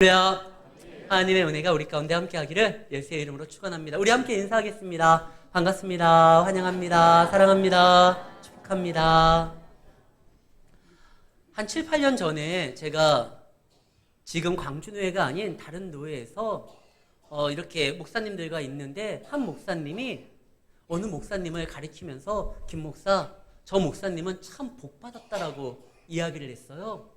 할렐루야. 하나님의 은혜가 우리 가운데 함께하기를 예수의 이름으로 축원합니다. 우리 함께 인사하겠습니다. 반갑습니다. 환영합니다. 사랑합니다. 축복합니다. 한 7, 8년 전에 제가 지금 광주노회가 아닌 다른 노회에서 이렇게 목사님들과 있는데 한 목사님이 어느 목사님을 가리키면서 김 목사, 저 목사님은 참 복받았다라고 이야기를 했어요.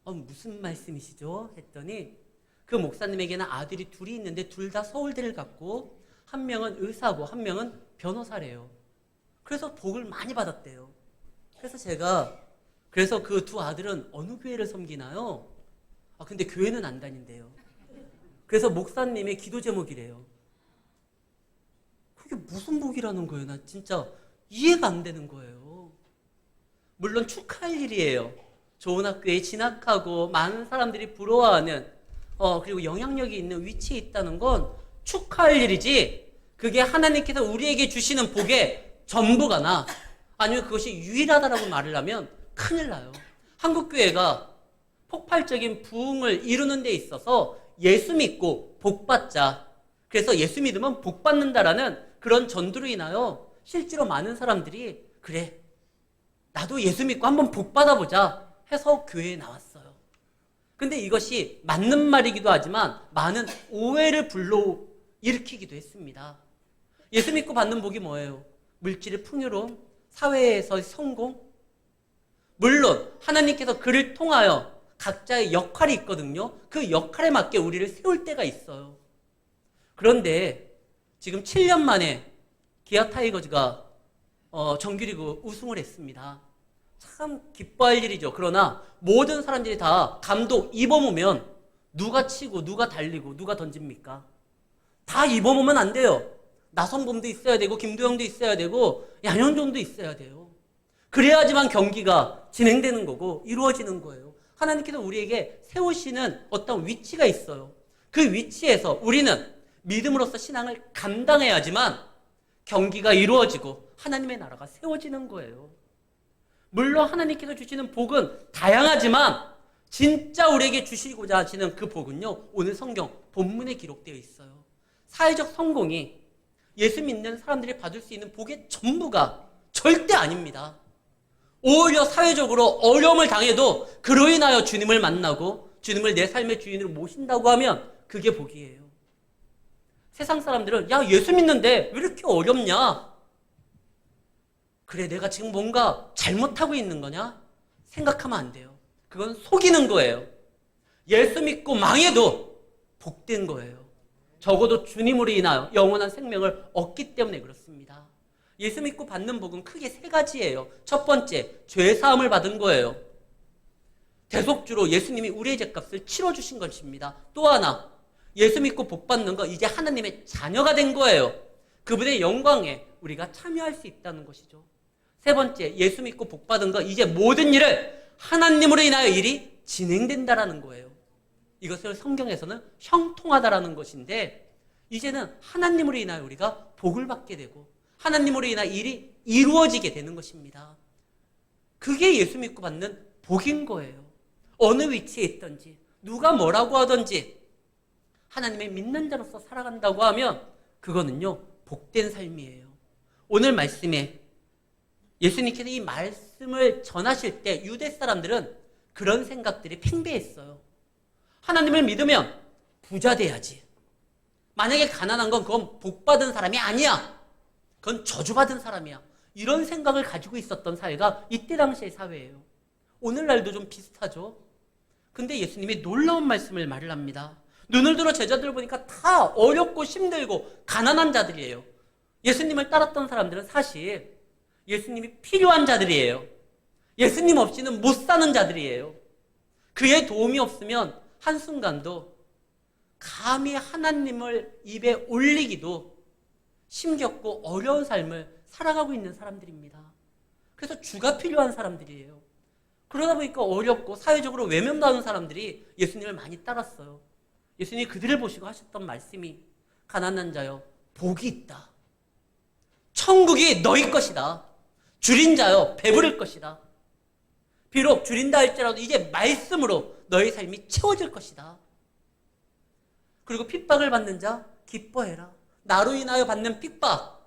무슨 말씀이시죠? 했더니 그 목사님에게는 아들이 둘이 있는데 둘 다 서울대를 갔고 한 명은 의사고 한 명은 변호사래요. 그래서 복을 많이 받았대요. 그래서 그 두 아들은 어느 교회를 섬기나요? 근데 교회는 안 다닌대요. 그래서 목사님의 기도 제목이래요. 그게 무슨 복이라는 거예요? 나 진짜 이해가 안 되는 거예요. 물론 축하할 일이에요. 좋은 학교에 진학하고 많은 사람들이 부러워하는 그리고 영향력이 있는 위치에 있다는 건 축하할 일이지, 그게 하나님께서 우리에게 주시는 복의 전부가나 아니면 그것이 유일하다라고 말을 하면 큰일 나요. 한국교회가 폭발적인 부흥을 이루는 데 있어서 예수 믿고 복 받자, 그래서 예수 믿으면 복 받는다라는 그런 전도로 인하여 실제로 많은 사람들이 그래 나도 예수 믿고 한번 복 받아보자 해서 교회에 나왔어요. 근데 이것이 맞는 말이기도 하지만 많은 오해를 불러일으키기도 했습니다. 예수 믿고 받는 복이 뭐예요? 물질의 풍요로움, 사회에서의 성공? 물론 하나님께서 그를 통하여 각자의 역할이 있거든요. 그 역할에 맞게 우리를 세울 때가 있어요. 그런데 지금 7년 만에 기아 타이거즈가 정규리그 우승을 했습니다. 참 기뻐할 일이죠. 그러나 모든 사람들이 다 감독 입어보면 누가 치고 누가 달리고 누가 던집니까? 다 입어보면 안 돼요. 나성범도 있어야 되고 김도영도 있어야 되고 양현종도 있어야 돼요. 그래야지만 경기가 진행되는 거고 이루어지는 거예요. 하나님께서 우리에게 세우시는 어떤 위치가 있어요. 그 위치에서 우리는 믿음으로써 신앙을 감당해야지만 경기가 이루어지고 하나님의 나라가 세워지는 거예요. 물론 하나님께서 주시는 복은 다양하지만 진짜 우리에게 주시고자 하시는 그 복은요, 오늘 성경 본문에 기록되어 있어요. 사회적 성공이 예수 믿는 사람들이 받을 수 있는 복의 전부가 절대 아닙니다. 오히려 사회적으로 어려움을 당해도 그로 인하여 주님을 만나고 주님을 내 삶의 주인으로 모신다고 하면 그게 복이에요. 세상 사람들은 야, 예수 믿는데 왜 이렇게 어렵냐? 그래, 내가 지금 뭔가 잘못하고 있는 거냐? 생각하면 안 돼요. 그건 속이는 거예요. 예수 믿고 망해도 복된 거예요. 적어도 주님으로 인하여 영원한 생명을 얻기 때문에 그렇습니다. 예수 믿고 받는 복은 크게 세 가지예요. 첫 번째, 죄 사함을 받은 거예요. 대속주로 예수님이 우리의 죄값을 치러주신 것입니다. 또 하나, 예수 믿고 복 받는 거, 이제 하나님의 자녀가 된 거예요. 그분의 영광에 우리가 참여할 수 있다는 것이죠. 세 번째, 예수 믿고 복 받은 거, 이제 모든 일을 하나님으로 인하여 일이 진행된다라는 거예요. 이것을 성경에서는 형통하다라는 것인데, 이제는 하나님으로 인하여 우리가 복을 받게 되고 하나님으로 인하여 일이 이루어지게 되는 것입니다. 그게 예수 믿고 받는 복인 거예요. 어느 위치에 있든지 누가 뭐라고 하든지 하나님의 믿는 자로서 살아간다고 하면 그거는요, 복된 삶이에요. 오늘 말씀에 예수님께서 이 말씀을 전하실 때 유대 사람들은 그런 생각들이 팽배했어요. 하나님을 믿으면 부자 돼야지. 만약에 가난한 건 그건 복받은 사람이 아니야. 그건 저주받은 사람이야. 이런 생각을 가지고 있었던 사회가 이때 당시의 사회예요. 오늘날도 좀 비슷하죠. 근데 예수님이 놀라운 말씀을 말을 합니다. 눈을 들어 제자들을 보니까 다 어렵고 힘들고 가난한 자들이에요. 예수님을 따랐던 사람들은 사실 예수님이 필요한 자들이에요. 예수님 없이는 못 사는 자들이에요. 그의 도움이 없으면 한순간도 감히 하나님을 입에 올리기도 힘겹고 어려운 삶을 살아가고 있는 사람들입니다. 그래서 주가 필요한 사람들이에요. 그러다 보니까 어렵고 사회적으로 외면받는 사람들이 예수님을 많이 따랐어요. 예수님이 그들을 보시고 하셨던 말씀이 가난한 자여 복이 있다. 천국이 너희 것이다. 줄인 자여 배부를 것이다. 비록 줄인다 할지라도 이제 말씀으로 너희 삶이 채워질 것이다. 그리고 핍박을 받는 자 기뻐해라. 나로 인하여 받는 핍박,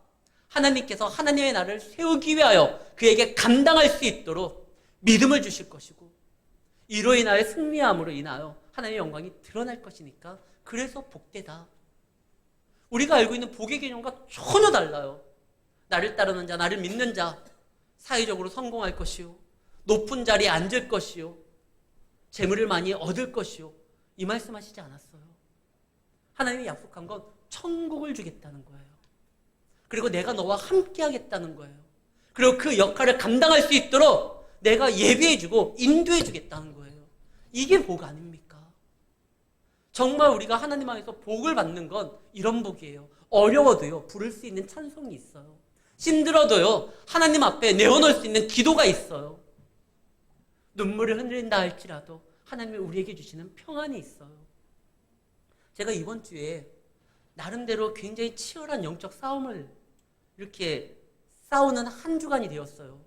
하나님께서 하나님의 나라를 세우기 위하여 그에게 감당할 수 있도록 믿음을 주실 것이고, 이로 인하여 승리함으로 인하여 하나님의 영광이 드러날 것이니까 그래서 복되다. 우리가 알고 있는 복의 개념과 전혀 달라요. 나를 따르는 자, 나를 믿는 자 사회적으로 성공할 것이요, 높은 자리에 앉을 것이요, 재물을 많이 얻을 것이요, 이 말씀하시지 않았어요. 하나님이 약속한 건 천국을 주겠다는 거예요. 그리고 내가 너와 함께 하겠다는 거예요. 그리고 그 역할을 감당할 수 있도록 내가 예비해주고 인도해주겠다는 거예요. 이게 복 아닙니까? 정말 우리가 하나님 안에서 복을 받는 건 이런 복이에요. 어려워도요, 부를 수 있는 찬송이 있어요. 힘들어도요, 하나님 앞에 내어놓을 수 있는 기도가 있어요. 눈물을 흘린다 할지라도 하나님이 우리에게 주시는 평안이 있어요. 제가 이번 주에 나름대로 굉장히 치열한 영적 싸움을 이렇게 싸우는 한 주간이 되었어요.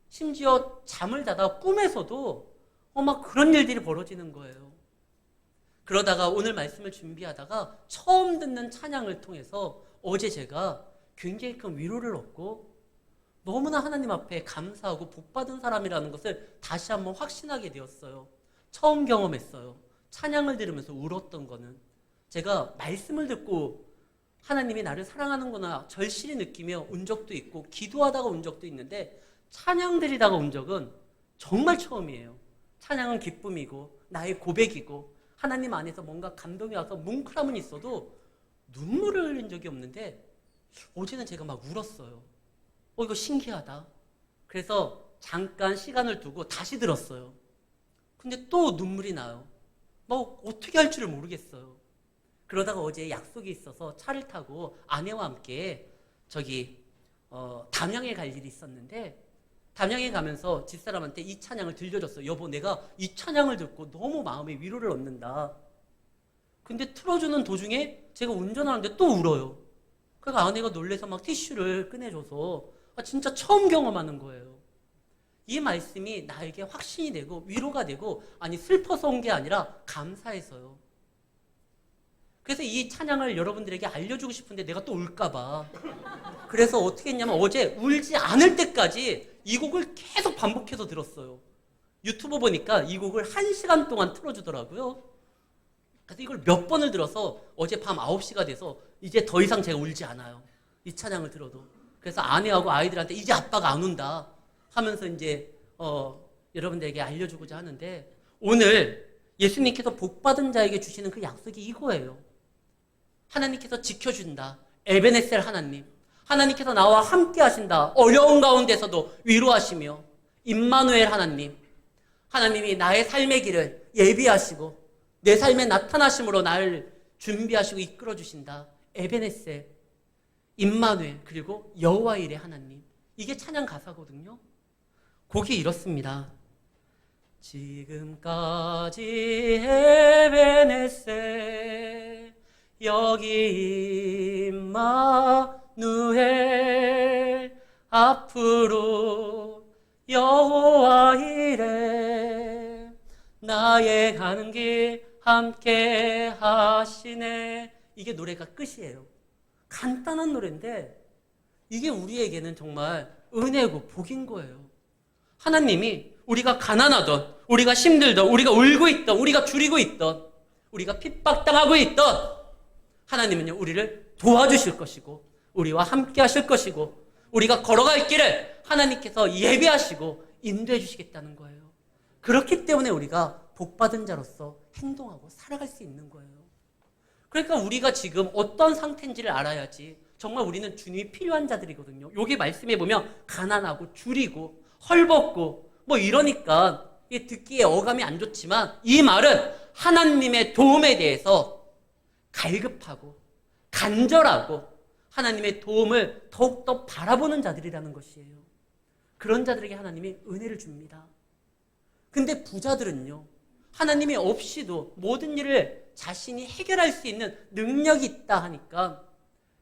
심지어 잠을 자다 꿈에서도 막 그런 일들이 벌어지는 거예요. 그러다가 오늘 말씀을 준비하다가 처음 듣는 찬양을 통해서 어제 제가 굉장히 큰 위로를 얻고 너무나 하나님 앞에 감사하고 복받은 사람이라는 것을 다시 한번 확신하게 되었어요. 처음 경험했어요. 찬양을 들으면서 울었던 거는 제가 말씀을 듣고 하나님이 나를 사랑하는구나 절실히 느끼며 운 적도 있고 기도하다가 운 적도 있는데 찬양 드리다가 운 적은 정말 처음이에요. 찬양은 기쁨이고 나의 고백이고 하나님 안에서 뭔가 감동이 와서 뭉클함은 있어도 눈물을 흘린 적이 없는데 어제는 제가 막 울었어요. 이거 신기하다. 그래서 잠깐 시간을 두고 다시 들었어요. 근데 또 눈물이 나요. 어떻게 할 줄을 모르겠어요. 그러다가 어제 약속이 있어서 차를 타고 아내와 함께 담양에 갈 일이 있었는데 담양에 가면서 집사람한테 이 찬양을 들려줬어요. 여보, 내가 이 찬양을 듣고 너무 마음에 위로를 얻는다. 근데 틀어주는 도중에 제가 운전하는데 또 울어요. 그러니까 아내가 놀래서 막 티슈를 꺼내줘서 진짜 처음 경험하는 거예요. 이 말씀이 나에게 확신이 되고 위로가 되고, 아니 슬퍼서 온 게 아니라 감사해서요. 그래서 이 찬양을 여러분들에게 알려주고 싶은데 내가 또 울까봐. 그래서 어떻게 했냐면 어제 울지 않을 때까지 이 곡을 계속 반복해서 들었어요. 유튜브 보니까 이 곡을 1시간 동안 틀어주더라고요. 그래서 이걸 몇 번을 들어서 어제 밤 9시가 돼서 이제 더 이상 제가 울지 않아요. 이 찬양을 들어도. 그래서 아내하고 아이들한테 이제 아빠가 안 운다 하면서 이제 여러분들에게 알려주고자 하는데, 오늘 예수님께서 복받은 자에게 주시는 그 약속이 이거예요. 하나님께서 지켜준다. 에베네셀 하나님. 하나님께서 나와 함께 하신다. 어려운 가운데서도 위로하시며, 임마누엘 하나님. 하나님이 나의 삶의 길을 예비하시고 내 삶에 나타나심으로 나를 준비하시고 이끌어 주신다. 에베네셀, 임마누엘, 그리고 여호와 일의 하나님. 이게 찬양 가사거든요. 곡이 이렇습니다. 지금까지 에베네셀, 여기 임마누엘, 앞으로 여호와 이레, 나의 가는 길 함께 하시네. 이게 노래가 끝이에요. 간단한 노래인데 이게 우리에게는 정말 은혜고 복인 거예요. 하나님이 우리가 가난하던, 우리가 힘들던, 우리가 울고 있던, 우리가 줄이고 있던, 우리가 핍박당하고 있던, 하나님은요 우리를 도와주실 것이고 우리와 함께 하실 것이고 우리가 걸어갈 길을 하나님께서 예비하시고 인도해 주시겠다는 거예요. 그렇기 때문에 우리가 복받은 자로서 행동하고 살아갈 수 있는 거예요. 그러니까 우리가 지금 어떤 상태인지를 알아야지. 정말 우리는 주님이 필요한 자들이거든요. 여기 말씀해 보면 가난하고 줄이고 헐벗고 이러니까 듣기에 어감이 안 좋지만 이 말은 하나님의 도움에 대해서 갈급하고 간절하고 하나님의 도움을 더욱더 바라보는 자들이라는 것이에요. 그런 자들에게 하나님이 은혜를 줍니다. 근데 부자들은요, 하나님이 없이도 모든 일을 자신이 해결할 수 있는 능력이 있다 하니까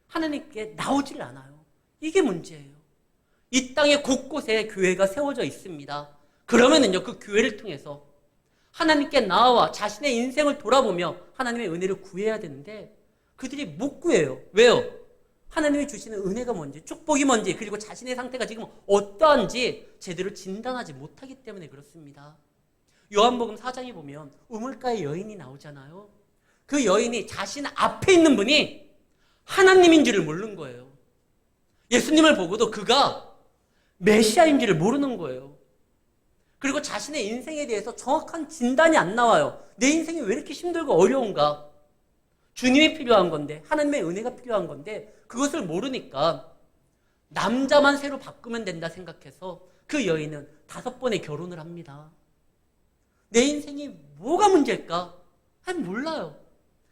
하나님께 나오질 않아요. 이게 문제예요. 이 땅의 곳곳에 교회가 세워져 있습니다. 그러면은요, 그 교회를 통해서 하나님께 나아와 자신의 인생을 돌아보며 하나님의 은혜를 구해야 되는데 그들이 못 구해요. 왜요? 하나님이 주시는 은혜가 뭔지, 축복이 뭔지, 그리고 자신의 상태가 지금 어떠한지 제대로 진단하지 못하기 때문에 그렇습니다. 요한복음 4장에 보면 우물가에 여인이 나오잖아요. 그 여인이 자신 앞에 있는 분이 하나님인 줄을 모르는 거예요. 예수님을 보고도 그가 메시아인 줄을 모르는 거예요. 그리고 자신의 인생에 대해서 정확한 진단이 안 나와요. 내 인생이 왜 이렇게 힘들고 어려운가? 주님이 필요한 건데, 하나님의 은혜가 필요한 건데 그것을 모르니까 남자만 새로 바꾸면 된다 생각해서 그 여인은 5번의 결혼을 합니다. 내 인생이 뭐가 문제일까? 몰라요.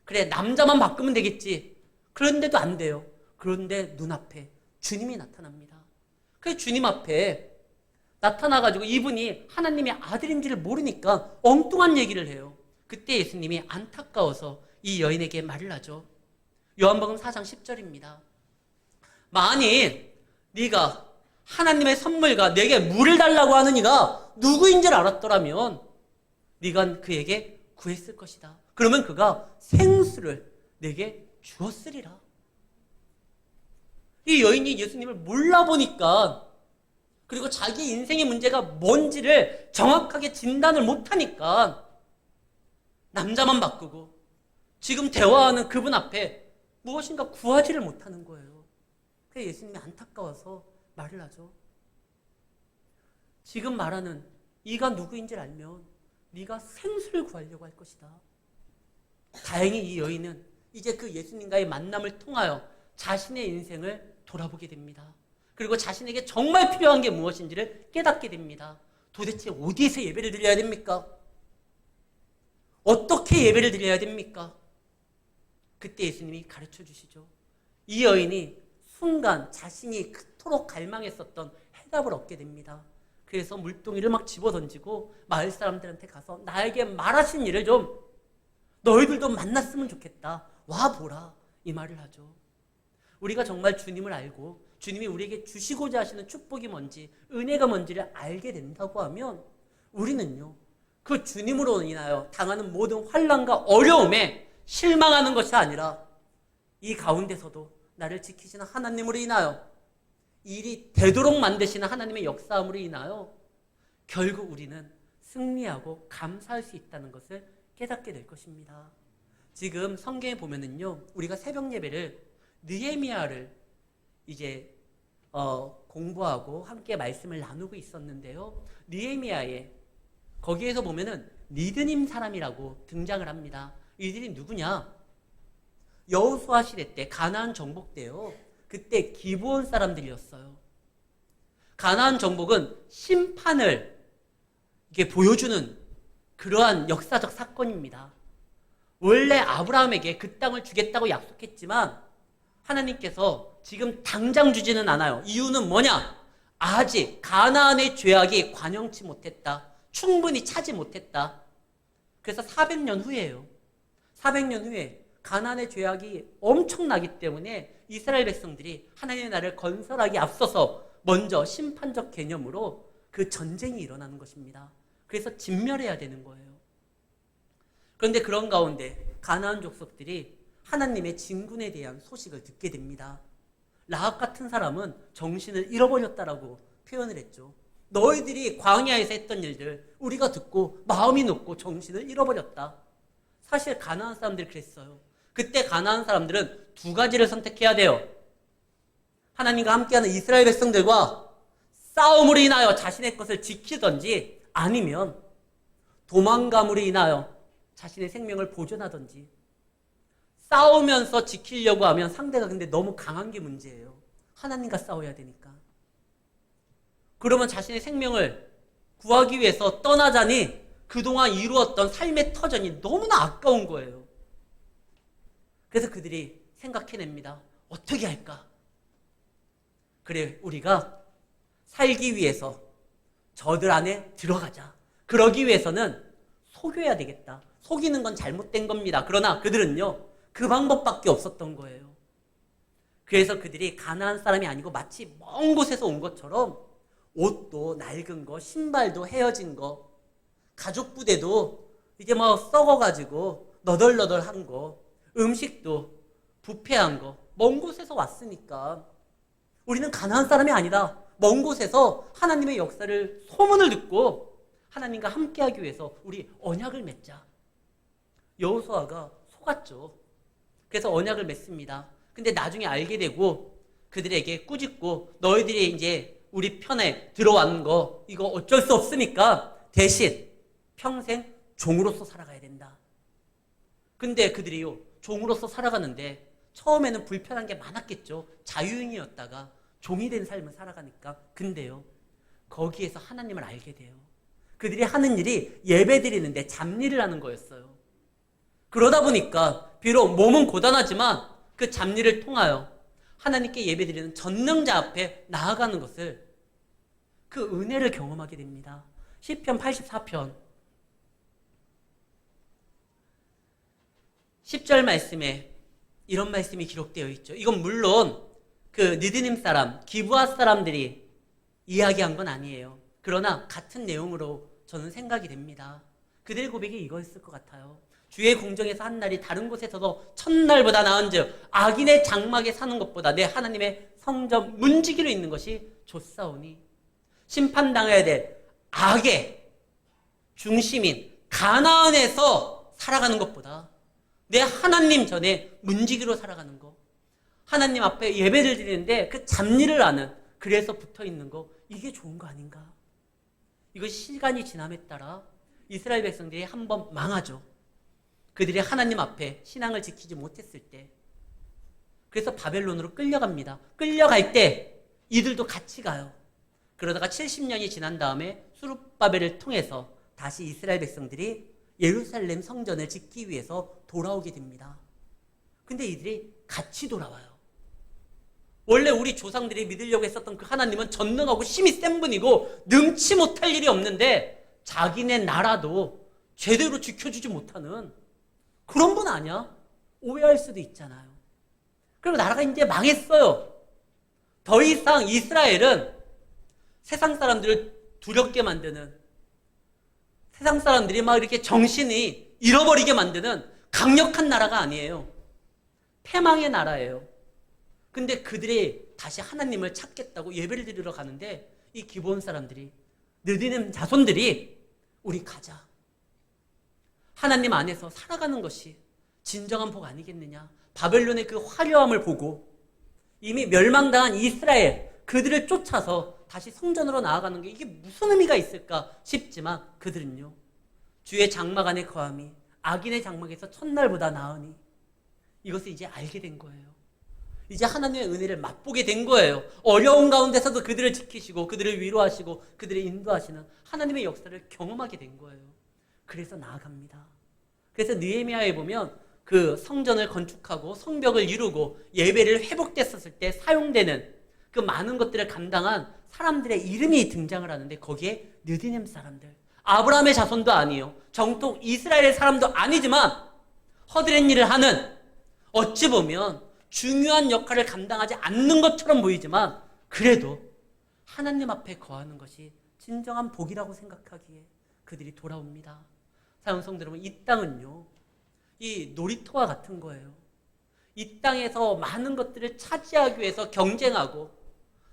그래, 남자만 바꾸면 되겠지. 그런데도 안 돼요. 그런데 눈앞에 주님이 나타납니다. 그래서 주님 앞에 나타나가지고 이분이 하나님의 아들인지를 모르니까 엉뚱한 얘기를 해요. 그때 예수님이 안타까워서 이 여인에게 말을 하죠. 요한복음 4장 10절입니다. 만일 네가 하나님의 선물과 내게 물을 달라고 하는 이가 누구인 줄 알았더라면 네가 그에게 구했을 것이다. 그러면 그가 생수를 내게 주었으리라. 이 여인이 예수님을 몰라보니까, 그리고 자기 인생의 문제가 뭔지를 정확하게 진단을 못하니까 남자만 바꾸고 지금 대화하는 그분 앞에 무엇인가 구하지를 못하는 거예요. 그래서 예수님이 안타까워서 말을 하죠. 지금 말하는 이가 누구인지를 알면 네가 생수를 구하려고 할 것이다. 다행히 이 여인은 이제 그 예수님과의 만남을 통하여 자신의 인생을 돌아보게 됩니다. 그리고 자신에게 정말 필요한 게 무엇인지를 깨닫게 됩니다. 도대체 어디에서 예배를 드려야 됩니까? 어떻게 예배를 드려야 됩니까? 그때 예수님이 가르쳐 주시죠. 이 여인이 순간 자신이 그토록 갈망했었던 해답을 얻게 됩니다. 그래서 물동이를 막 집어던지고 마을 사람들한테 가서 나에게 말하신 일을 좀 너희들도 만났으면 좋겠다. 와보라. 이 말을 하죠. 우리가 정말 주님을 알고 주님이 우리에게 주시고자 하시는 축복이 뭔지, 은혜가 뭔지를 알게 된다고 하면 우리는요, 그 주님으로 인하여 당하는 모든 환난과 어려움에 실망하는 것이 아니라 이 가운데서도 나를 지키시는 하나님으로 인하여, 일이 되도록 만드시는 하나님의 역사함으로 인하여 결국 우리는 승리하고 감사할 수 있다는 것을 깨닫게 될 것입니다. 지금 성경에 보면은요, 우리가 새벽 예배를 느헤미야를 이제 공부하고 함께 말씀을 나누고 있었는데요. 느헤미야에 거기에서 보면은 리드님 사람이라고 등장을 합니다. 이들이 누구냐? 여호수아 시대 때 가나안 정복 때요. 그때 기브온 사람들이었어요. 가나안 정복은 심판을 이게 보여주는 그러한 역사적 사건입니다. 원래 아브라함에게 그 땅을 주겠다고 약속했지만 하나님께서 지금 당장 주지는 않아요. 이유는 뭐냐? 아직 가나안의 죄악이 관영치 못했다. 충분히 차지 못했다. 그래서 400년 후에요. 400년 후에 가나안의 죄악이 엄청나기 때문에 이스라엘 백성들이 하나님의 나라를 건설하기 앞서서 먼저 심판적 개념으로 그 전쟁이 일어나는 것입니다. 그래서 진멸해야 되는 거예요. 그런데 그런 가운데 가나안 족속들이 하나님의 진군에 대한 소식을 듣게 됩니다. 라합 같은 사람은 정신을 잃어버렸다라고 표현을 했죠. 너희들이 광야에서 했던 일들 우리가 듣고 마음이 높고 정신을 잃어버렸다. 사실 가나안 사람들이 그랬어요. 그때 가나안 사람들은 두 가지를 선택해야 돼요. 하나님과 함께하는 이스라엘 백성들과 싸움으로 인하여 자신의 것을 지키든지, 아니면 도망감으로 인하여 자신의 생명을 보존하든지. 싸우면서 지키려고 하면 상대가 근데 너무 강한 게 문제예요. 하나님과 싸워야 되니까. 그러면 자신의 생명을 구하기 위해서 떠나자니 그동안 이루었던 삶의 터전이 너무나 아까운 거예요. 그래서 그들이 생각해냅니다. 어떻게 할까? 그래, 우리가 살기 위해서 저들 안에 들어가자. 그러기 위해서는 속여야 되겠다. 속이는 건 잘못된 겁니다. 그러나 그들은요, 그 방법밖에 없었던 거예요. 그래서 그들이 가나안 사람이 아니고 마치 먼 곳에서 온 것처럼 옷도 낡은 거, 신발도 헤어진 거, 가죽 부대도 이제 뭐 썩어가지고 너덜너덜한 거, 음식도 부패한 거, 먼 곳에서 왔으니까 우리는 가난한 사람이 아니다. 먼 곳에서 하나님의 역사를 소문을 듣고 하나님과 함께하기 위해서 우리 언약을 맺자. 여호수아가 속았죠. 그래서 언약을 맺습니다. 근데 나중에 알게 되고 그들에게 꾸짖고 너희들이 이제 우리 편에 들어왔는 거 이거 어쩔 수 없으니까 대신 평생 종으로서 살아가야 된다. 근데 그들이요 종으로서 살아가는데 처음에는 불편한 게 많았겠죠. 자유인이었다가 종이 된 삶을 살아가니까. 근데요 거기에서 하나님을 알게 돼요. 그들이 하는 일이 예배 드리는데 잡일을 하는 거였어요. 그러다 보니까 비록 몸은 고단하지만 그 잡일을 통하여 하나님께 예배 드리는 전능자 앞에 나아가는 것을 그 은혜를 경험하게 됩니다. 시편 84편 10절 말씀에 이런 말씀이 기록되어 있죠. 이건 물론 그 느드님 사람, 기브아 사람들이 이야기한 건 아니에요. 그러나 같은 내용으로 저는 생각이 됩니다. 그들의 고백이 이거였을 것 같아요. 주의 공정에서 한 날이 다른 곳에서도 천날보다 나은즉 악인의 장막에 사는 것보다 내 하나님의 성전 문지기로 있는 것이 좋사오니 심판당해야 될 악의 중심인 가나안에서 살아가는 것보다 내 하나님 전에 문지기로 살아가는 거, 하나님 앞에 예배를 드리는데 그 잡일을 아는, 그래서 붙어있는 거, 이게 좋은 거 아닌가? 이것이 시간이 지남에 따라 이스라엘 백성들이 한번 망하죠. 그들이 하나님 앞에 신앙을 지키지 못했을 때. 그래서 바벨론으로 끌려갑니다. 끌려갈 때 이들도 같이 가요. 그러다가 70년이 지난 다음에 수룹바벨을 통해서 다시 이스라엘 백성들이 예루살렘 성전을 짓기 위해서 돌아오게 됩니다. 근데 이들이 같이 돌아와요. 원래 우리 조상들이 믿으려고 했었던 그 하나님은 전능하고 힘이 센 분이고 능치 못할 일이 없는데 자기네 나라도 제대로 지켜주지 못하는 그런 분 아니야? 오해할 수도 있잖아요. 그리고 나라가 이제 망했어요. 더 이상 이스라엘은 세상 사람들을 두렵게 만드는, 세상 사람들이 막 이렇게 정신이 잃어버리게 만드는 강력한 나라가 아니에요. 패망의 나라예요. 근데 그들이 다시 하나님을 찾겠다고 예배를 드리러 가는데 이 기브온 사람들이, 느디님 자손들이 우리 가자. 하나님 안에서 살아가는 것이 진정한 복 아니겠느냐. 바벨론의 그 화려함을 보고 이미 멸망당한 이스라엘, 그들을 쫓아서 다시 성전으로 나아가는 게 이게 무슨 의미가 있을까 싶지만 그들은요, 주의 장막 안에 거함이 악인의 장막에서 첫날보다 나으니 이것을 이제 알게 된 거예요. 이제 하나님의 은혜를 맛보게 된 거예요. 어려운 가운데서도 그들을 지키시고 그들을 위로하시고 그들을 인도하시는 하나님의 역사를 경험하게 된 거예요. 그래서 나아갑니다. 그래서 느헤미야에 보면 그 성전을 건축하고 성벽을 이루고 예배를 회복됐었을 때 사용되는 그 많은 것들을 감당한 사람들의 이름이 등장을 하는데 거기에 느디넴 사람들, 아브라함의 자손도 아니에요. 정통 이스라엘의 사람도 아니지만 허드렛 일을 하는, 어찌 보면 중요한 역할을 감당하지 않는 것처럼 보이지만 그래도 하나님 앞에 거하는 것이 진정한 복이라고 생각하기에 그들이 돌아옵니다. 사랑하는 성도 여러분, 이 땅은요, 이 놀이터와 같은 거예요. 이 땅에서 많은 것들을 차지하기 위해서 경쟁하고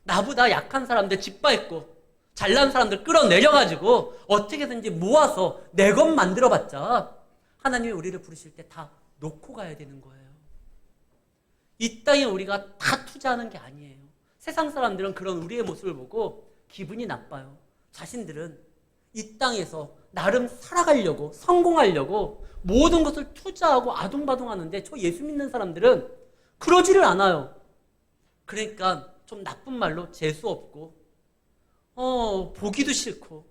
나보다 약한 사람들 짓밟고 잘난 사람들 끌어내려가지고 어떻게든지 모아서 내 것 만들어봤자 하나님이 우리를 부르실 때 다 놓고 가야 되는 거예요. 이 땅에 우리가 다 투자하는 게 아니에요. 세상 사람들은 그런 우리의 모습을 보고 기분이 나빠요. 자신들은 이 땅에서 나름 살아가려고, 성공하려고 모든 것을 투자하고 아둥바둥하는데 저 예수 믿는 사람들은 그러지를 않아요. 그러니까 좀 나쁜 말로 재수 없고 보기도 싫고,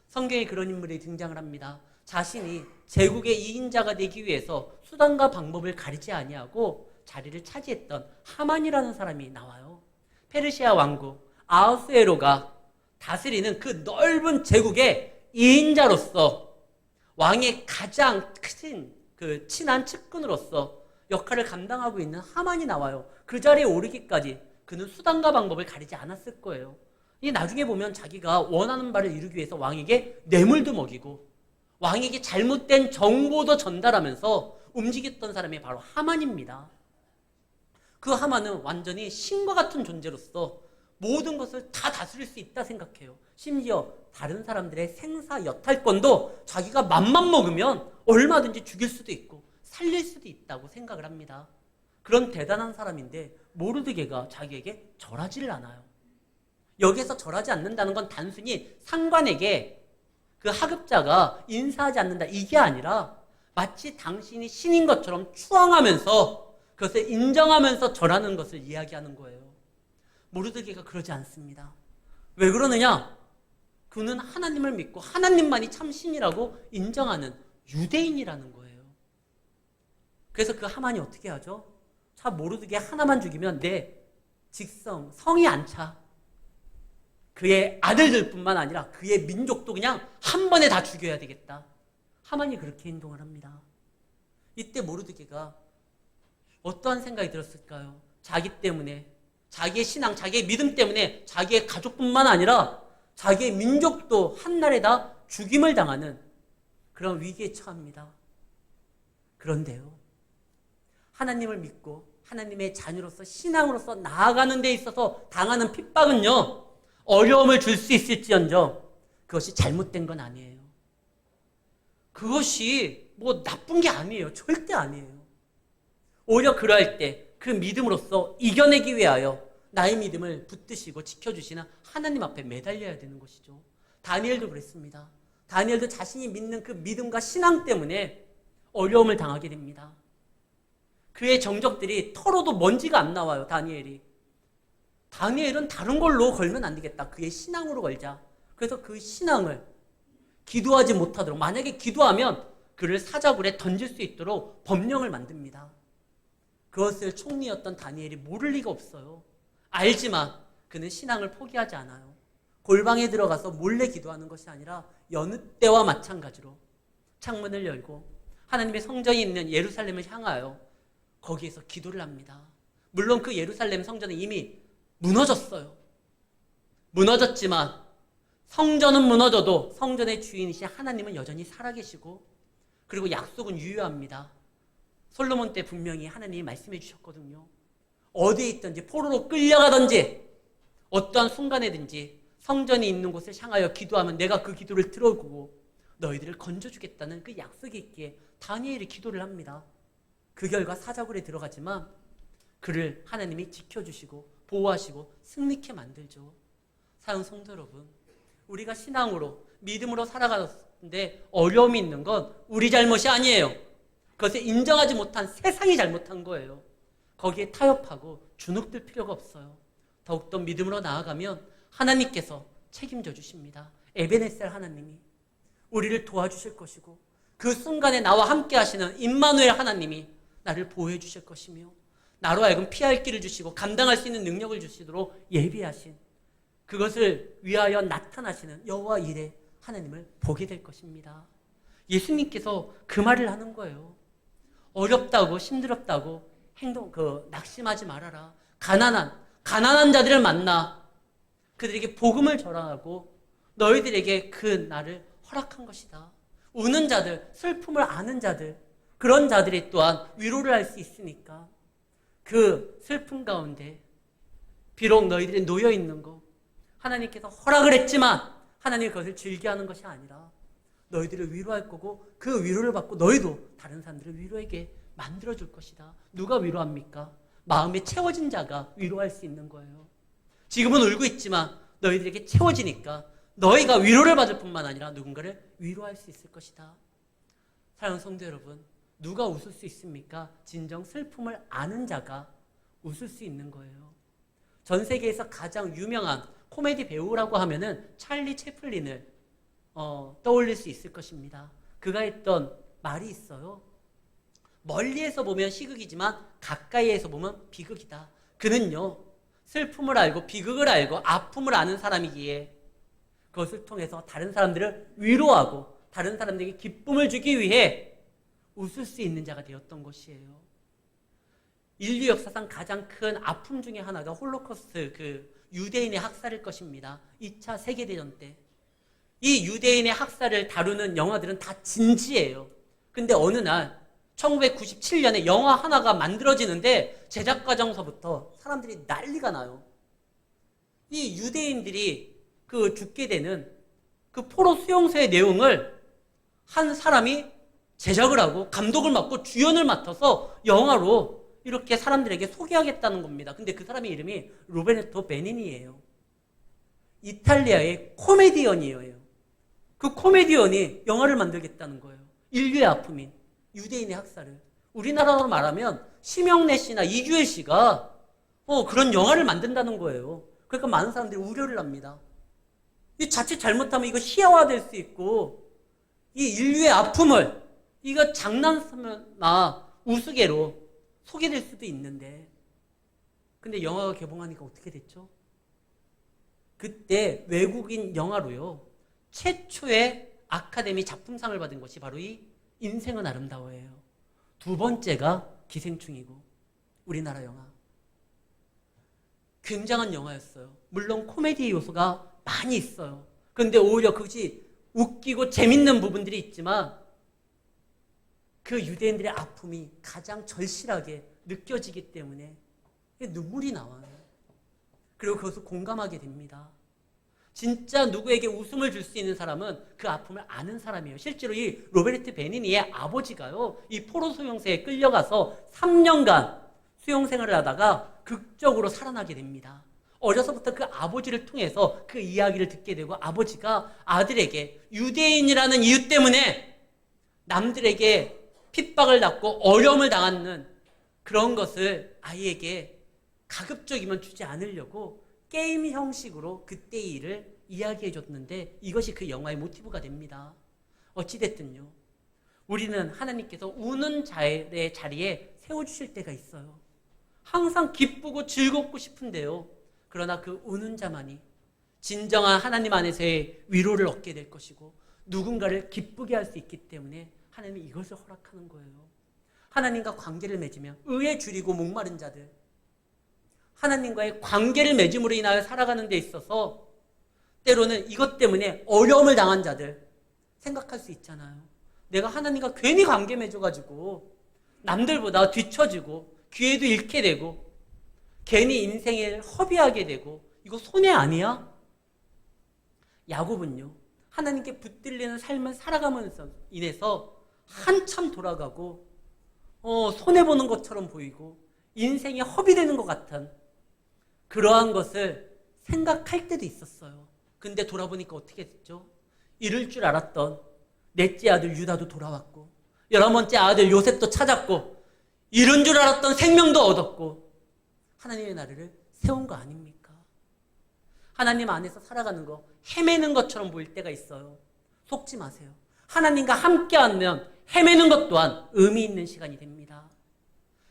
성경에 그런 인물이 등장을 합니다. 자신이 제국의 2인자가 되기 위해서 수단과 방법을 가리지 아니하고 자리를 차지했던 하만이라는 사람이 나와요. 페르시아 왕국 아하수에로가 다스리는 그 넓은 제국의 2인자로서 왕의 가장 큰 그 친한 측근으로서 역할을 감당하고 있는 하만이 나와요. 그 자리에 오르기까지 그는 수단과 방법을 가리지 않았을 거예요. 이 나중에 보면 자기가 원하는 바를 이루기 위해서 왕에게 뇌물도 먹이고 왕에게 잘못된 정보도 전달하면서 움직였던 사람이 바로 하만입니다. 그 하만은 완전히 신과 같은 존재로서 모든 것을 다 다스릴 수 있다 생각해요. 심지어 다른 사람들의 생사 여탈권도 자기가 맘만 먹으면 얼마든지 죽일 수도 있고 살릴 수도 있다고 생각을 합니다. 그런 대단한 사람인데 모르드게가 자기에게 절하지를 않아요. 여기에서 절하지 않는다는 건 단순히 상관에게 그 하급자가 인사하지 않는다 이게 아니라 마치 당신이 신인 것처럼 추앙하면서 그것을 인정하면서 절하는 것을 이야기하는 거예요. 모르드게가 그러지 않습니다. 왜 그러느냐? 그는 하나님을 믿고 하나님만이 참 신이라고 인정하는 유대인이라는 거예요. 그래서 그 하만이 어떻게 하죠? 자, 모르드게 하나만 죽이면 내 직성, 성이 안 차. 그의 아들들뿐만 아니라 그의 민족도 그냥 한 번에 다 죽여야 되겠다. 하만이 그렇게 행동을 합니다. 이때 모르드게가 어떠한 생각이 들었을까요? 자기 때문에, 자기의 신앙, 자기의 믿음 때문에 자기의 가족뿐만 아니라 자기의 민족도 한날에 다 죽임을 당하는 그런 위기에 처합니다. 그런데요, 하나님을 믿고 하나님의 자녀로서 신앙으로서 나아가는 데 있어서 당하는 핍박은요, 어려움을 줄 수 있을지언정 그것이 잘못된 건 아니에요. 그것이 뭐 나쁜 게 아니에요. 절대 아니에요. 오히려 그럴 때 그 믿음으로써 이겨내기 위하여 나의 믿음을 붙드시고 지켜주시는 하나님 앞에 매달려야 되는 것이죠. 다니엘도 그랬습니다. 다니엘도 자신이 믿는 그 믿음과 신앙 때문에 어려움을 당하게 됩니다. 그의 정적들이 털어도 먼지가 안 나와요. 다니엘은 다른 걸로 걸면 안 되겠다. 그의 신앙으로 걸자. 그래서 그 신앙을 기도하지 못하도록, 만약에 기도하면 그를 사자굴에 던질 수 있도록 법령을 만듭니다. 그것을 총리였던 다니엘이 모를 리가 없어요. 알지만 그는 신앙을 포기하지 않아요. 골방에 들어가서 몰래 기도하는 것이 아니라 여느 때와 마찬가지로 창문을 열고 하나님의 성전이 있는 예루살렘을 향하여 거기에서 기도를 합니다. 물론 그 예루살렘 성전은 이미 무너졌어요. 무너졌지만 성전은 무너져도 성전의 주인이신 하나님은 여전히 살아계시고 그리고 약속은 유효합니다. 솔로몬 때 분명히 하나님이 말씀해 주셨거든요. 어디에 있든지 포로로 끌려가든지 어떠한 순간에든지 성전이 있는 곳을 향하여 기도하면 내가 그 기도를 들어보고 너희들을 건져주겠다는 그 약속이 있기에 다니엘이 기도를 합니다. 그 결과 사자굴에 들어가지만 그를 하나님이 지켜주시고 보호하시고 승리케 만들죠. 사랑 성도 여러분, 우리가 신앙으로 믿음으로 살아가는데 어려움이 있는 건 우리 잘못이 아니에요. 그것을 인정하지 못한 세상이 잘못한 거예요. 거기에 타협하고 주눅들 필요가 없어요. 더욱더 믿음으로 나아가면 하나님께서 책임져 주십니다. 에베네셀 하나님이 우리를 도와주실 것이고 그 순간에 나와 함께 하시는 임마누엘 하나님이 나를 보호해 주실 것이며 나로 하여금 피할 길을 주시고 감당할 수 있는 능력을 주시도록 예비하신 그것을 위하여 나타나시는 여호와 이레 하나님을 보게 될 것입니다. 예수님께서 그 말을 하는 거예요. 어렵다고 힘들었다고 낙심하지 말아라. 가난한 자들을 만나 그들에게 복음을 전하고 너희들에게 그 날을 허락한 것이다. 우는 자들, 슬픔을 아는 자들, 그런 자들이 또한 위로를 할 수 있으니까 그 슬픔 가운데 비록 너희들이 놓여 있는 거 하나님께서 허락을 했지만 하나님이 그것을 즐겨하는 것이 아니라 너희들을 위로할 거고 그 위로를 받고 너희도 다른 사람들을 위로하게 만들어줄 것이다. 누가 위로합니까? 마음에 채워진 자가 위로할 수 있는 거예요. 지금은 울고 있지만 너희들에게 채워지니까 너희가 위로를 받을 뿐만 아니라 누군가를 위로할 수 있을 것이다. 사랑하는 성도 여러분, 누가 웃을 수 있습니까? 진정 슬픔을 아는 자가 웃을 수 있는 거예요. 전 세계에서 가장 유명한 코미디 배우라고 하면은 찰리 채플린을 떠올릴 수 있을 것입니다. 그가 했던 말이 있어요. 멀리에서 보면 희극이지만 가까이에서 보면 비극이다. 그는요, 슬픔을 알고 비극을 알고 아픔을 아는 사람이기에 그것을 통해서 다른 사람들을 위로하고 다른 사람들에게 기쁨을 주기 위해 웃을 수 있는 자가 되었던 것이에요. 인류 역사상 가장 큰 아픔 중에 하나가 홀로코스트, 그 유대인의 학살일 것입니다. 2차 세계대전 때 이 유대인의 학살을 다루는 영화들은 다 진지해요. 근데 어느 날 1997년에 영화 하나가 만들어지는데 제작 과정서부터 사람들이 난리가 나요. 이 유대인들이 그 죽게 되는 그 포로 수용소의 내용을 한 사람이 제작을 하고 감독을 맡고 주연을 맡아서 영화로 이렇게 사람들에게 소개하겠다는 겁니다. 근데 그 사람의 이름이 로베르토 베니니예요. 이탈리아의 코미디언이에요. 그 코미디언이 영화를 만들겠다는 거예요. 인류의 아픔인 유대인의 학살을. 우리나라로 말하면 심영래 씨나 이규일 씨가 그런 영화를 만든다는 거예요. 그러니까 많은 사람들이 우려를 합니다. 이 자칫 잘못하면 이거 희화화될 수 있고 이 인류의 아픔을 이거 장난삼아 우스개로 소개될 수도 있는데, 근데 영화가 개봉하니까 어떻게 됐죠? 그때 외국인 영화로요 최초의 아카데미 작품상을 받은 것이 바로 이 인생은 아름다워예요. 두 번째가 기생충이고 우리나라 영화. 굉장한 영화였어요. 물론 코미디 요소가 많이 있어요. 그런데 오히려 그것이 웃기고 재밌는 부분들이 있지만 그 유대인들의 아픔이 가장 절실하게 느껴지기 때문에 눈물이 나와요. 그리고 그것을 공감하게 됩니다. 진짜 누구에게 웃음을 줄 수 있는 사람은 그 아픔을 아는 사람이에요. 실제로 이 로베르트 베니니의 아버지가요, 이 포로 수용소에 끌려가서 3년간 수용 생활을 하다가 극적으로 살아나게 됩니다. 어려서부터 그 아버지를 통해서 그 이야기를 듣게 되고 아버지가 아들에게 유대인이라는 이유 때문에 남들에게 핍박을 받고 어려움을 당하는 그런 것을 아이에게 가급적이면 주지 않으려고 게임 형식으로 그때의 일을 이야기해 줬는데 이것이 그 영화의 모티브가 됩니다. 어찌됐든요. 우리는 하나님께서 우는 자의 자리에 세워주실 때가 있어요. 항상 기쁘고 즐겁고 싶은데요. 그러나 그 우는 자만이 진정한 하나님 안에서의 위로를 얻게 될 것이고 누군가를 기쁘게 할 수 있기 때문에 하나님이 이것을 허락하는 거예요. 하나님과 관계를 맺으며 의에 줄이고 목마른 자들, 하나님과의 관계를 맺음으로 인하여 살아가는 데 있어서 때로는 이것 때문에 어려움을 당한 자들 생각할 수 있잖아요. 내가 하나님과 괜히 관계 맺어가지고 남들보다 뒤처지고 기회도 잃게 되고 괜히 인생을 허비하게 되고 이거 손해 아니야? 야곱은요, 하나님께 붙들리는 삶을 살아가면서 인해서 한참 돌아가고 손해보는 것처럼 보이고 인생이 허비되는 것 같은 그러한 것을 생각할 때도 있었어요. 근데 돌아보니까 어떻게 됐죠? 이럴 줄 알았던 넷째 아들 유다도 돌아왔고 11번째 아들 요셉도 찾았고 이런 줄 알았던 생명도 얻었고 하나님의 나라를 세운 거 아닙니까? 하나님 안에서 살아가는 거 헤매는 것처럼 보일 때가 있어요. 속지 마세요. 하나님과 함께하면 헤매는 것 또한 의미 있는 시간이 됩니다.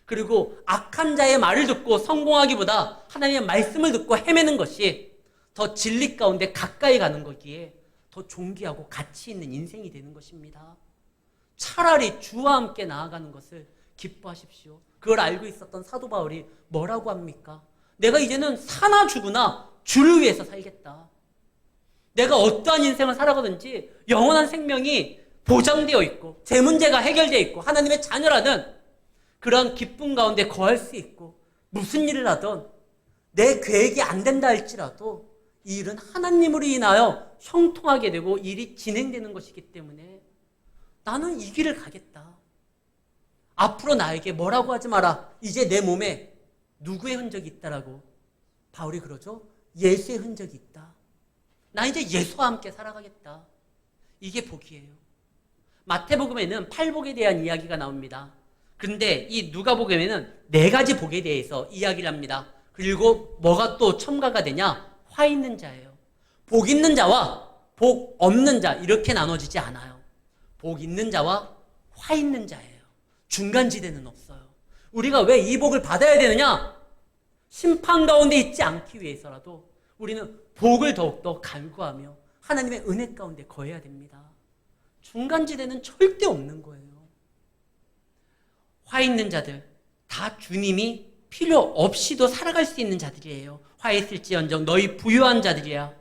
그리고 악한 자의 말을 듣고 성공하기보다 하나님의 말씀을 듣고 헤매는 것이 더 진리 가운데 가까이 가는 거기에 더 존귀하고 가치 있는 인생이 되는 것입니다. 차라리 주와 함께 나아가는 것을 기뻐하십시오. 그걸 알고 있었던 사도 바울이 뭐라고 합니까? 내가 이제는 사나 죽으나 주를 위해서 살겠다. 내가 어떠한 인생을 살아가든지 영원한 생명이 보장되어 있고 제 문제가 해결되어 있고 하나님의 자녀라는 그런 기쁨 가운데 거할 수 있고 무슨 일을 하든 내 계획이 안 된다 할지라도 이 일은 하나님으로 인하여 형통하게 되고 일이 진행되는 것이기 때문에 나는 이 길을 가겠다. 앞으로 나에게 뭐라고 하지 마라. 이제 내 몸에 누구의 흔적이 있다라고 바울이 그러죠. 예수의 흔적이 있다. 나 이제 예수와 함께 살아가겠다. 이게 복이에요. 마태복음에는 팔복에 대한 이야기가 나옵니다. 그런데 이 누가복음에는 4가지 복에 대해서 이야기를 합니다. 그리고 뭐가 또 첨가가 되냐? 화 있는 자예요. 복 있는 자와 복 없는 자 이렇게 나눠지지 않아요. 복 있는 자와 화 있는 자예요. 중간지대는 없어요. 우리가 왜 이 복을 받아야 되느냐? 심판 가운데 있지 않기 위해서라도 우리는 복을 더욱더 간구하며 하나님의 은혜 가운데 거해야 됩니다. 중간지대는 절대 없는 거예요. 화 있는 자들, 다 주님이 필요 없이도 살아갈 수 있는 자들이에요. 화했을지언정 너희 부유한 자들이야.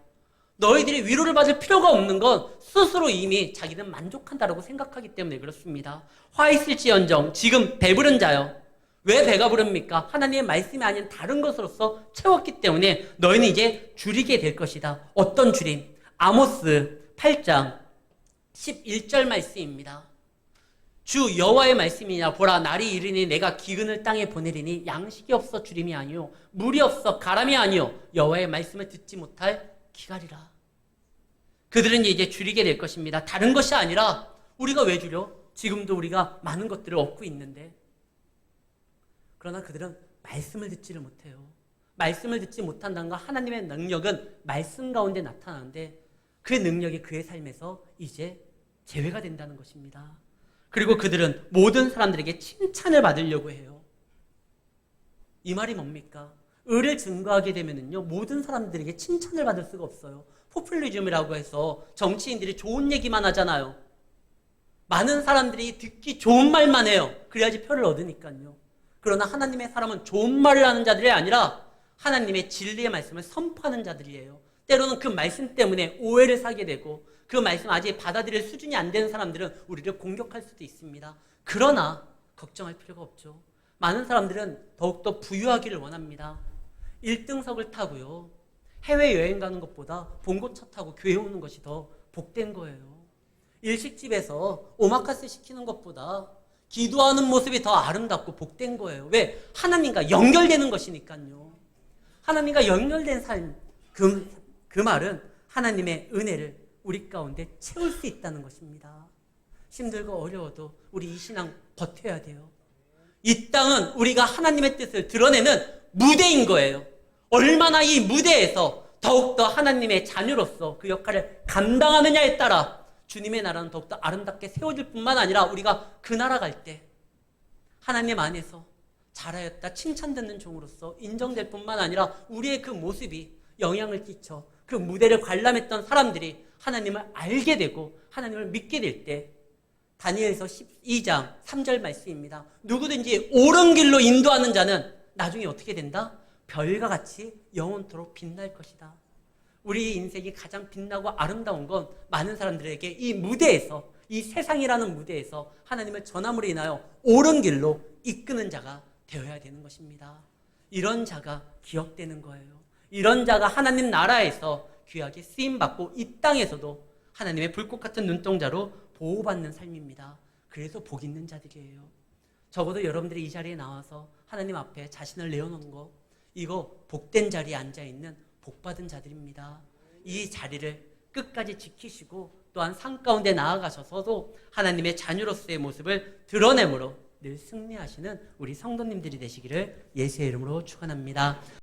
너희들이 위로를 받을 필요가 없는 건 스스로 이미 자기는 만족한다라고 생각하기 때문에 그렇습니다. 화 있을지언정 지금 배부른 자요. 왜 배가 부릅니까? 하나님의 말씀이 아닌 다른 것으로서 채웠기 때문에 너희는 이제 줄이게 될 것이다. 어떤 줄임? 아모스 8장 11절 말씀입니다. 주 여호와의 말씀이냐 보라 날이 이르니 내가 기근을 땅에 보내리니 양식이 없어 주림이 아니요 물이 없어 가람이 아니요 여호와의 말씀을 듣지 못할 기갈이라. 그들은 이제 줄이게 될 것입니다. 다른 것이 아니라 우리가 왜 줄여? 지금도 우리가 많은 것들을 얻고 있는데 그러나 그들은 말씀을 듣지를 못해요. 말씀을 듣지 못한다는 건 하나님의 능력은 말씀 가운데 나타나는데 그 능력이 그의 삶에서 이제 제외가 된다는 것입니다. 그리고 그들은 모든 사람들에게 칭찬을 받으려고 해요. 이 말이 뭡니까? 의를 증거하게 되면은요, 모든 사람들에게 칭찬을 받을 수가 없어요. 포퓰리즘이라고 해서 정치인들이 좋은 얘기만 하잖아요. 많은 사람들이 듣기 좋은 말만 해요. 그래야지 표를 얻으니까요. 그러나 하나님의 사람은 좋은 말을 하는 자들이 아니라 하나님의 진리의 말씀을 선포하는 자들이에요. 때로는 그 말씀 때문에 오해를 사게 되고 그 말씀 아직 받아들일 수준이 안 되는 사람들은 우리를 공격할 수도 있습니다. 그러나 걱정할 필요가 없죠. 많은 사람들은 더욱더 부유하기를 원합니다. 1등석을 타고요. 해외여행 가는 것보다 봉고차 타고 교회 오는 것이 더 복된 거예요. 일식집에서 오마카세 시키는 것보다 기도하는 모습이 더 아름답고 복된 거예요. 왜? 하나님과 연결되는 것이니까요. 하나님과 연결된 삶, 그 말은 하나님의 은혜를 우리 가운데 채울 수 있다는 것입니다. 힘들고 어려워도 우리 이 신앙 버텨야 돼요. 이 땅은 우리가 하나님의 뜻을 드러내는 무대인 거예요. 얼마나 이 무대에서 더욱더 하나님의 자녀로서 그 역할을 감당하느냐에 따라 주님의 나라는 더욱더 아름답게 세워질 뿐만 아니라 우리가 그 나라 갈 때 하나님 안에서 잘하였다 칭찬 듣는 종으로서 인정될 뿐만 아니라 우리의 그 모습이 영향을 끼쳐 그 무대를 관람했던 사람들이 하나님을 알게 되고 하나님을 믿게 될 때 다니엘서 12장 3절 말씀입니다. 누구든지 옳은 길로 인도하는 자는 나중에 어떻게 된다? 별과 같이 영원토록 빛날 것이다. 우리 인생이 가장 빛나고 아름다운 건 많은 사람들에게 이 무대에서 이 세상이라는 무대에서 하나님을 전함으로 인하여 옳은 길로 이끄는 자가 되어야 되는 것입니다. 이런 자가 기억되는 거예요. 이런 자가 하나님 나라에서 귀하게 쓰임받고 이 땅에서도 하나님의 불꽃 같은 눈동자로 보호받는 삶입니다. 그래서 복 있는 자들이에요. 적어도 여러분들이 이 자리에 나와서 하나님 앞에 자신을 내어놓는 거 이거 복된 자리에 앉아있는 복받은 자들입니다. 이 자리를 끝까지 지키시고 또한 산 가운데 나아가셔서도 하나님의 자녀로서의 모습을 드러내므로 늘 승리하시는 우리 성도님들이 되시기를 예수의 이름으로 축원합니다.